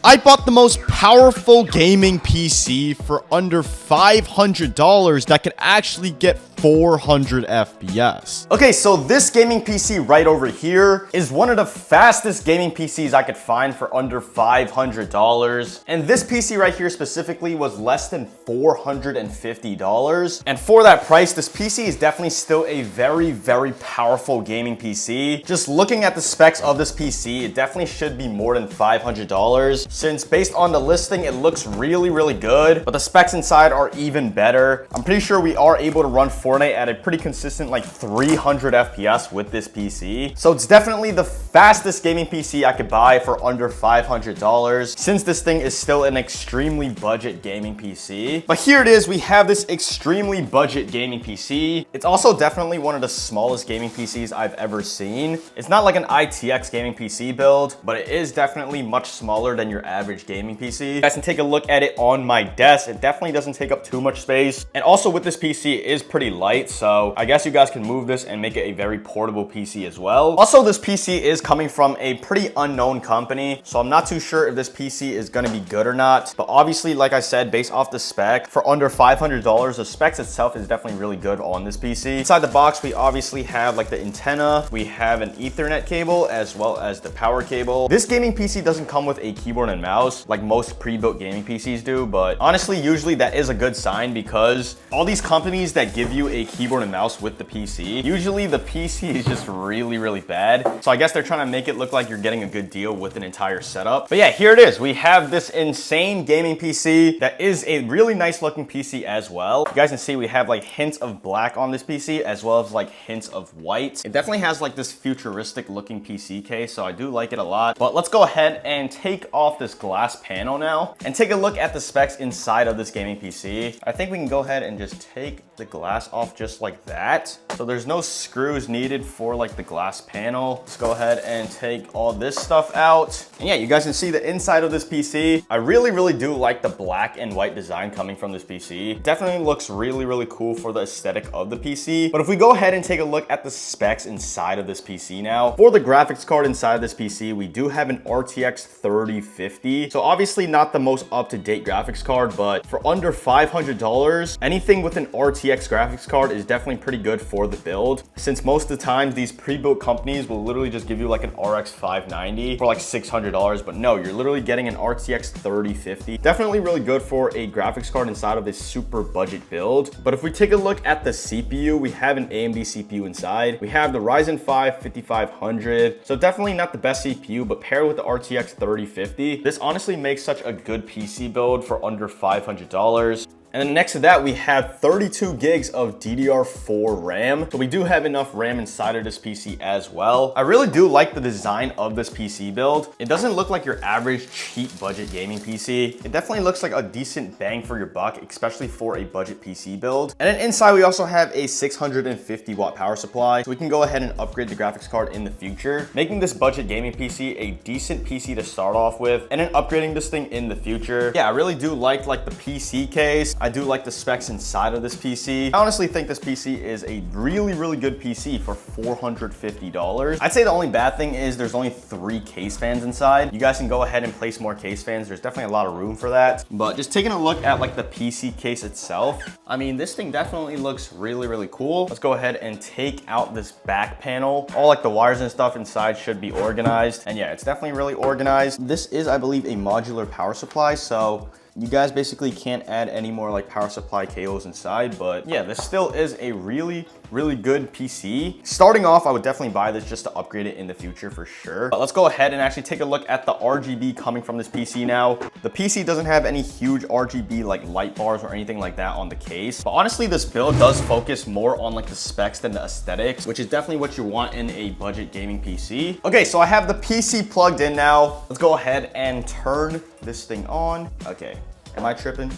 I bought the most powerful gaming PC for under $500 that could actually get 400 FPS. Okay, so this gaming PC right over here is one of the fastest gaming PCs I could find for under $500. And this PC right here specifically was less than $450. And for that price, this PC is definitely still a very, very powerful gaming PC. Just looking at the specs of this PC, it definitely should be more than $500. Since based on the listing, it looks really, really good, but the specs inside are even better. I'm pretty sure we are able to run Fortnite at a pretty consistent like 300 FPS with this PC. So it's definitely the fastest gaming PC I could buy for under $500 since this thing is still an extremely budget gaming PC. But here it is, we have this extremely budget gaming PC. It's also definitely one of the smallest gaming PCs I've ever seen. It's not like an ITX gaming PC build, but it is definitely much smaller than your average gaming PC. You guys can take a look at it on my desk. It definitely doesn't take up too much space. And also with this PC, it is pretty light, so I guess you guys can move this and make it a very portable PC as well. Also, this PC is coming from a pretty unknown company, so I'm not too sure if this PC is gonna be good or not. But obviously, like I said, based off the spec, for under $500, the specs itself is definitely really good on this PC. Inside the box, we obviously have like the antenna, we have an Ethernet cable, as well as the power cable. This gaming PC doesn't come with a keyboard and mouse like most pre-built gaming PCs do, but honestly, usually that is a good sign because all these companies that give you a keyboard and mouse with the PC, usually the PC is just really, really bad. So I guess they're trying to make it look like you're getting a good deal with an entire setup. But yeah, here it is. We have this insane gaming PC that is a really nice looking PC as well. You guys can see we have like hints of black on this PC as well as like hints of white. It definitely has like this futuristic looking PC case, so I do like it a lot. But let's go ahead and take off this glass panel now and take a look at the specs inside of this gaming PC. I think we can go ahead and just take the glass off just like that. So there's no screws needed for like the glass panel. Let's go ahead and take all this stuff out. And yeah, you guys can see the inside of this PC. I really, really do like the black and white design coming from this PC. Definitely looks really, really cool for the aesthetic of the PC. But if we go ahead and take a look at the specs inside of this PC now, for the graphics card inside of this PC, we do have an RTX 3050. So obviously not the most up-to-date graphics card, but for under $500, anything with an RTX graphics card is definitely pretty good for the build, since most of the time these pre-built companies will literally just give you like an RX 590 for like $600, but no, you're literally getting an RTX 3050. Definitely really good for a graphics card inside of this super budget build. But if we take a look at the CPU, we have an AMD CPU inside. We have the Ryzen 5 5500, so definitely not the best CPU, but paired with the RTX 3050, this honestly makes such a good PC build for under $500. And then next to that, we have 32 gigs of DDR4 RAM. So we do have enough RAM inside of this PC as well. I really do like the design of this PC build. It doesn't look like your average cheap budget gaming PC. It definitely looks like a decent bang for your buck, especially for a budget PC build. And then inside, we also have a 650 watt power supply. So we can go ahead and upgrade the graphics card in the future, making this budget gaming PC a decent PC to start off with, and then upgrading this thing in the future. Yeah, I really do like the PC case. I do like the specs inside of this PC. I honestly think this PC is a really, really good PC for $450. I'd say the only bad thing is there's only 3 case fans inside. You guys can go ahead and place more case fans. There's definitely a lot of room for that. But just taking a look at like the PC case itself, I mean, this thing definitely looks really, really cool. Let's go ahead and take out this back panel. All like the wires and stuff inside should be organized. And yeah, it's definitely really organized. This is, I believe, a modular power supply. So you guys basically can't add any more like power supply cables inside, but yeah, this still is a really, really good PC. Starting off, I would definitely buy this just to upgrade it in the future for sure. But let's go ahead and actually take a look at the RGB coming from this PC now. The PC doesn't have any huge RGB like light bars or anything like that on the case. But honestly, this build does focus more on like the specs than the aesthetics, which is definitely what you want in a budget gaming PC. Okay, so I have the PC plugged in now. Let's go ahead and turn this thing on. Okay. Am I tripping?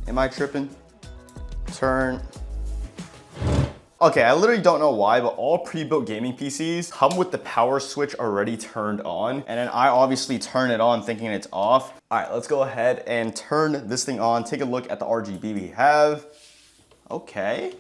Am I tripping? Turn. Okay, I literally don't know why, but all pre-built gaming PCs come with the power switch already turned on. And then I obviously turn it on thinking it's off. All right, let's go ahead and turn this thing on. Take a look at the RGB we have. Okay.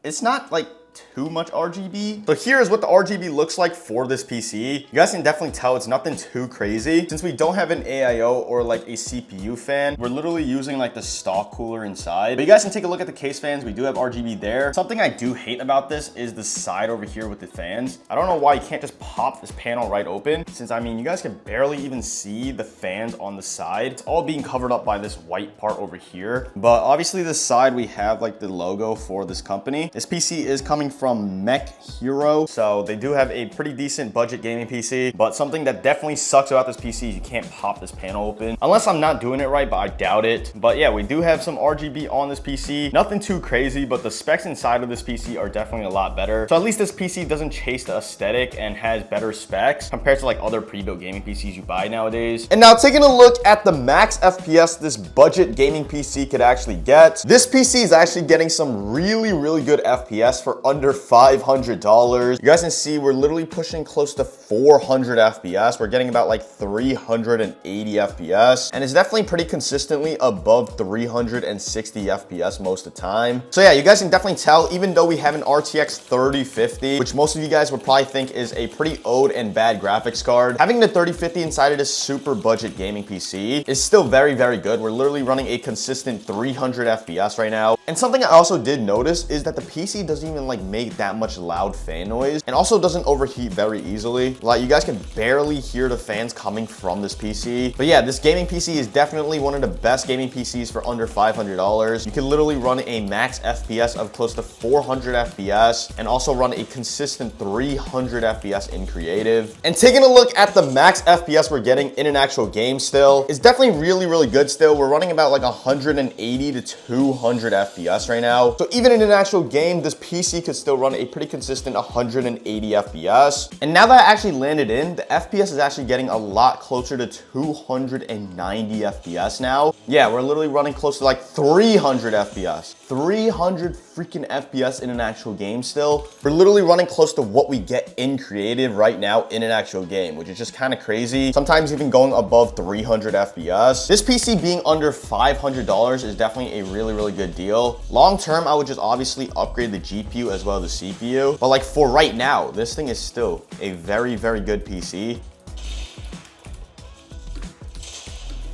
It's not like too much RGB. So here's what the RGB looks like for this PC. You guys can definitely tell it's nothing too crazy. Since we don't have an AIO or like a CPU fan, we're literally using like the stock cooler inside. But you guys can take a look at the case fans. We do have RGB there. Something I do hate about this is the side over here with the fans. I don't know why you can't just pop this panel right open, since I mean, you guys can barely even see the fans on the side. It's all being covered up by this white part over here. But obviously this side, we have like the logo for this company. This PC is coming from Mech Hero. So they do have a pretty decent budget gaming PC, but something that definitely sucks about this PC is you can't pop this panel open. Unless I'm not doing it right, but I doubt it. But yeah, we do have some RGB on this PC. Nothing too crazy, but the specs inside of this PC are definitely a lot better. So at least this PC doesn't chase the aesthetic and has better specs compared to like other pre-built gaming PCs you buy nowadays. And now taking a look at the max FPS this budget gaming PC could actually get. This PC is actually getting some really good FPS for under $500. You guys can see we're literally pushing close to 400 FPS. We're getting about like 380 FPS, and it's definitely pretty consistently above 360 FPS most of the time. So yeah, you guys can definitely tell, even though we have an RTX 3050, which most of you guys would probably think is a pretty old and bad graphics card, having the 3050 inside of this super budget gaming PC is still very good. We're literally running a consistent 300 FPS right now. And something I also did notice is that the PC doesn't even like make that much loud fan noise, and also doesn't overheat very easily. Like, you guys can barely hear the fans coming from this PC. But yeah, this gaming PC is definitely one of the best gaming PCs for under $500. You can literally run a max FPS of close to 400 FPS and also run a consistent 300 FPS in creative. And taking a look at the max FPS we're getting in an actual game still, is definitely really good still. We're running about like 180 to 200 FPS right now. So even in an actual game, this PC could still run a pretty consistent 180 FPS. And now that I actually landed in, the FPS is actually getting a lot closer to 290 FPS now. Yeah, we're literally running close to like 300 FPS. 300 freaking FPS in an actual game still. We're literally running close to what we get in creative right now in an actual game, which is just kind of crazy. Sometimes even going above 300 FPS. This PC being under $500 is definitely a really good deal. Long term, I would just obviously upgrade the GPU as well as the CPU. But like for right now, this thing is still a very good PC.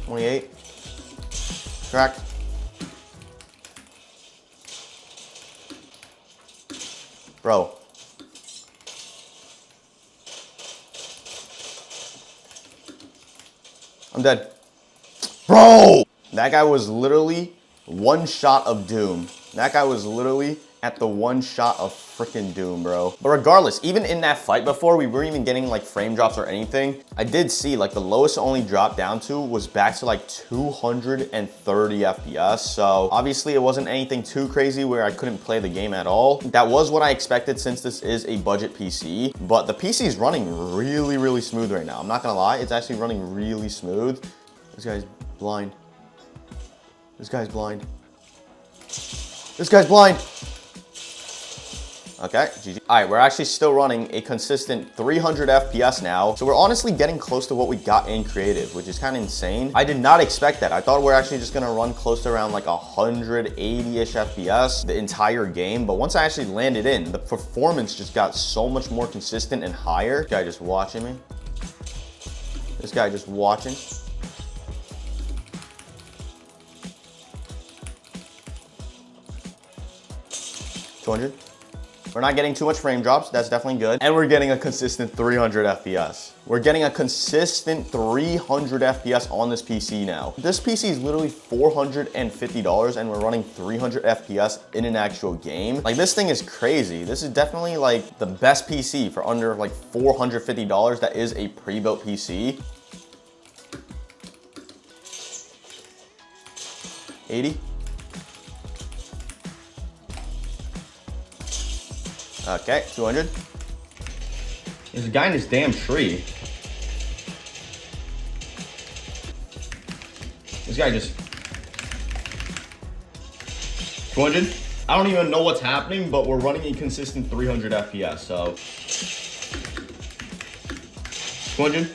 28. Correct. Bro. I'm dead. Bro! That guy was literally one shot of doom. That guy was literally at the one shot of freaking doom, bro. But regardless, even in that fight before, we weren't even getting like frame drops or anything. I did see like the lowest it only dropped down to was back to like 230 FPS. So obviously it wasn't anything too crazy where I couldn't play the game at all. That was what I expected since this is a budget PC. But the PC is running really smooth right now. I'm not gonna lie, it's actually running really smooth. This guy's blind. This guy's blind. This guy's blind. Okay, GG. All right, we're actually still running a consistent 300 FPS now. So we're honestly getting close to what we got in creative, which is kind of insane. I did not expect that. I thought we're actually just gonna run close to around like 180-ish FPS the entire game. But once I actually landed in, the performance just got so much more consistent and higher. This guy just watching me. This guy just watching. $200. We're not getting too much frame drops. That's definitely good. And we're getting a consistent 300 FPS. We're getting a consistent 300 FPS on this PC now. This PC is literally $450 and we're running 300 FPS in an actual game. Like, this thing is crazy. This is definitely like the best PC for under like $450 that is a pre-built PC. 80. Okay, 200. There's a guy in this damn tree. This guy just... 200. I don't even know what's happening, but we're running a consistent 300 FPS, so... 200.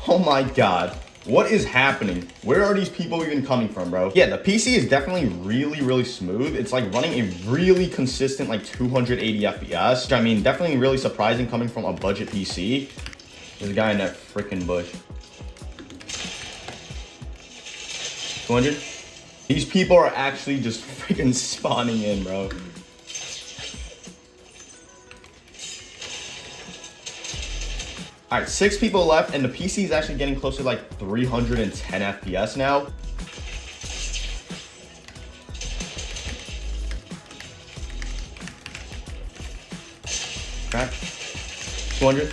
Oh my god. What is happening? Where are these people even coming from, bro? Yeah, the PC is definitely really smooth. It's like running a really consistent like 280 FPS, which I mean, definitely really surprising coming from a budget PC. There's a guy in that freaking bush. 200. These people are actually just freaking spawning in, bro. All right, 6 people left, and the PC is actually getting close to like 310 FPS now. Crack. 200.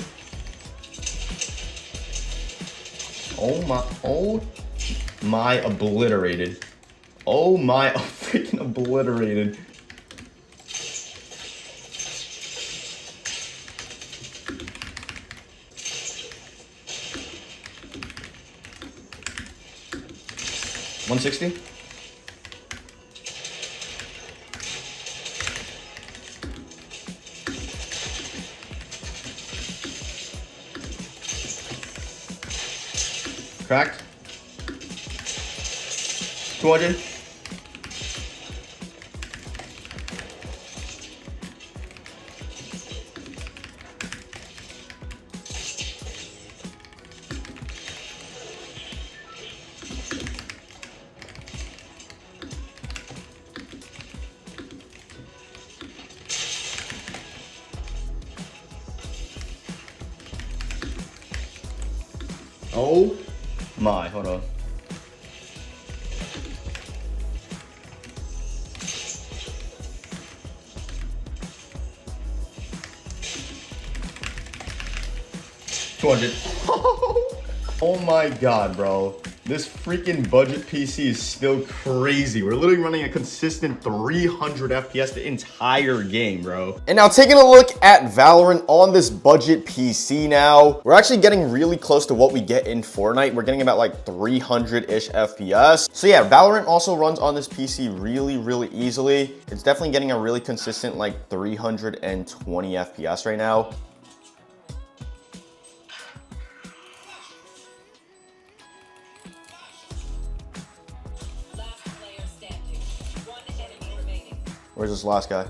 Oh my, obliterated. Oh my, freaking obliterated. $160. Cracked. 200. Oh my, hold on. $200. Oh my god, bro. This freaking budget PC is still crazy. We're literally running a consistent 300 FPS the entire game, bro. And now taking a look at Valorant on this budget PC now, we're actually getting really close to what we get in Fortnite. We're getting about like 300-ish FPS. So yeah, Valorant also runs on this PC really easily. It's definitely getting a really consistent like 320 FPS right now. Where's this last guy?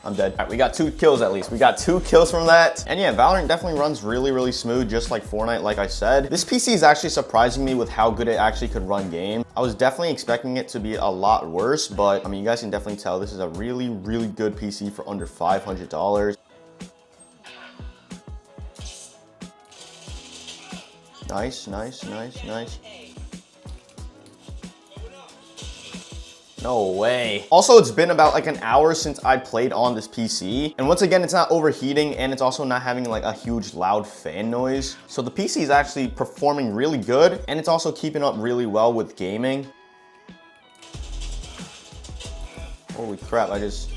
I'm dead. All right, we got 2 kills at least. We got 2 kills from that. And yeah, Valorant definitely runs really smooth, just like Fortnite, like I said. This PC is actually surprising me with how good it actually could run games. I was definitely expecting it to be a lot worse, but I mean, you guys can definitely tell this is a really good PC for under $500. Nice. No way. Also, it's been about like an hour since I played on this PC. And once again, it's not overheating and it's also not having like a huge loud fan noise. So the PC is actually performing really good and it's also keeping up really well with gaming. Holy crap, I just...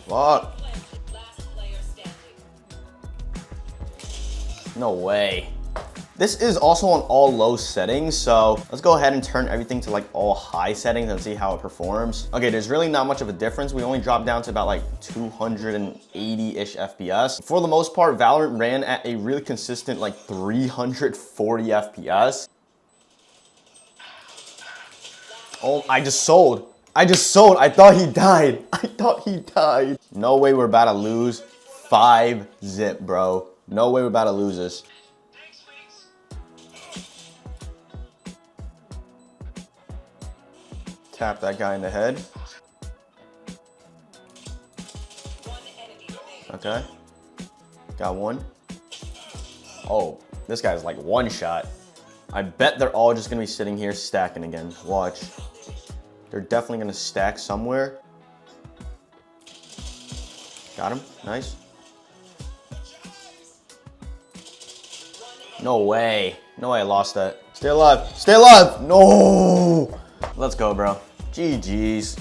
What? No way. This is also on all low settings, so let's go ahead and turn everything to like all high settings and see how it performs. Okay, there's really not much of a difference. We only dropped down to about like 280-ish FPS. For the most part, Valorant ran at a really consistent like 340 FPS. Oh, I just sold. I thought he died. No way we're about to lose 5-0, bro. No way we're about to lose this. Tap that guy in the head. Okay. Got one. Oh, this guy's like one shot. I bet they're all just gonna be sitting here stacking again. Watch. They're definitely gonna stack somewhere. Got him. Nice. No way. No way I lost that. Stay alive. Stay alive. No. Let's go, bro. GG's.